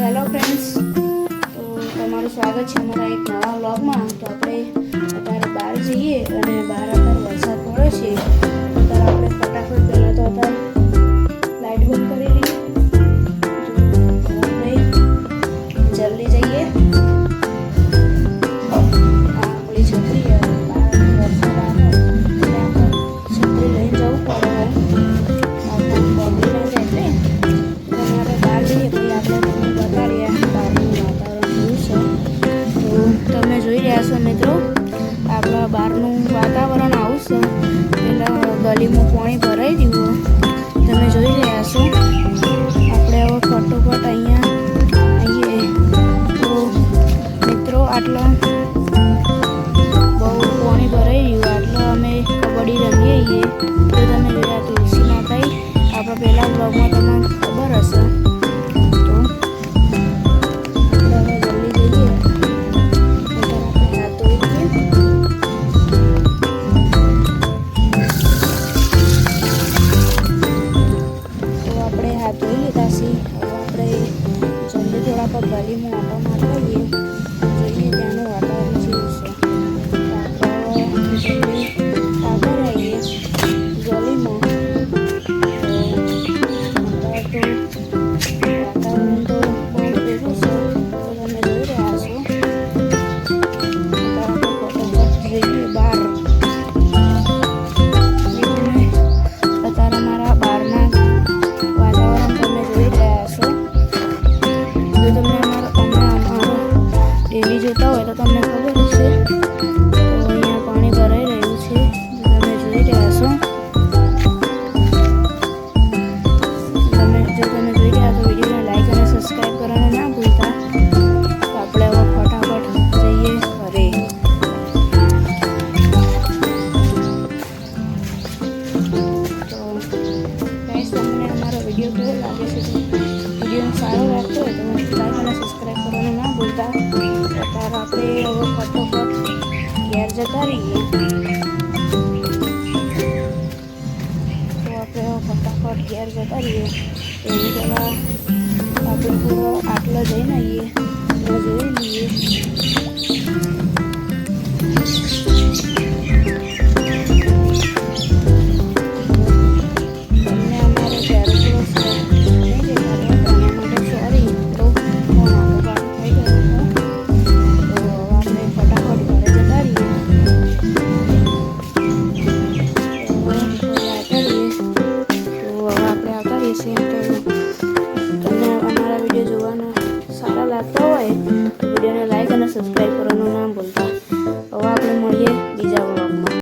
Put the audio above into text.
Hello friends, તો તમારું સ્વાગત છે અમારા એક નવા વ્લોગમાં. તો આપણે અત્યારે બહાર જઈએ અને બહાર અત્યારે વરસાદ પડે છે. અત્યારે આપણે ફટાફટ પહેલાં તો અત્યારે લાઇટ બંધ કરી લઈએ. આપણે જલ્દી જઈએ. આપણી છત્રી બહાર વરસાદ આવે એટલે આપણે છત્રી લઈને જવું પડે. આપણે પગડી ના જાય એટલે તમારે બહાર જઈએ પછી આપણે તમને બતાડીએ બહારનું વાતાવરણ કેવું છે. તો તમે જોઈ રહ્યા છો મિત્રો, આપણા બહારનું વાતાવરણ આવું છે. પહેલાં ગલીમાં પાણી ભરાઈ દીધું તમે જોઈ રહ્યા છો. આપણે હવે ફટોફટ અહીંયા આવીએ. તો મિત્રો આટલો બહુ પાણી ભરાઈ ગયું, આટલો અમે કબડ્ડી રમીએ છીએ. તો તમે જોયા તુલસી માતા આપણા પહેલા બ્લોગમાં તમને ખબર હશે. તો આપણે હવે જલ્દી જઈએ. આપણે હાથ ધોઈ લઈએ. તો આપણે હાથ ધોઈ લીધા છે. હવે આપણે જલ્દી થોડાક ગલીમાં આટો મારતા જઈએ, જોઈએ ત્યાંનું વાતાવરણ કેવું છે. તો આપણે જલ્દી આગળ આવીએ ગલીમાં. વાતાવરણ તો બહુ ભેગું છે, તો તમે જોઈ રહ્યા છો. ફટોફટ જઈએ બહાર. અત્યારે મારા બહારના વાતાવરણ તમે જોઈ રહ્યા છો. જો તમને અમારો ડેલી જોતા હોય તો તમને ખબર હશે. તો અહીંયા પાણી ભરાઈ રહ્યું છે, તમે જોઈ રહ્યા છો. જો તમે જોઈ રહ્યા તો વિડીયોને લાઈક અને સબસ્ક્રાઈબ કરવાનું ના ભૂલતા. તો આપણે હવે ફટાફટ જઈએ ઘરે. તો ગાઈસ, તમને અમારો વિડીયો કેવો લાગે છે? વિડીયો સારો લાગતો હોય તો લાઈક અને સબસ્ક્રાઈબ કરવાનું ના ભૂલતા. અત્યારે આપણે હવે ફટોફટ ઘેર જતા રહીએ. તો આપણે હવે ફટાફટ ઘેર જતા રહીએ. એની પહેલાં આપણે થોડો આટલો જઈને આવીએ, તો જોઈ લઈએ. તમને અમારો ચહેરો થોડો નહીં દેખાતો, એના માટે સોરી. તો ફોન આગળ થઈ ગયો હતો. તો આપણે ફટાફટ ઘરે જતા રહીએ. તો હવે આપણે આવતા રહીએ છીએ. તમને અમારા વિડીયો જોવાના સારા લાગતા હોય તો વિડીયોને લાઈક અને સબસ્ક્રાઈબ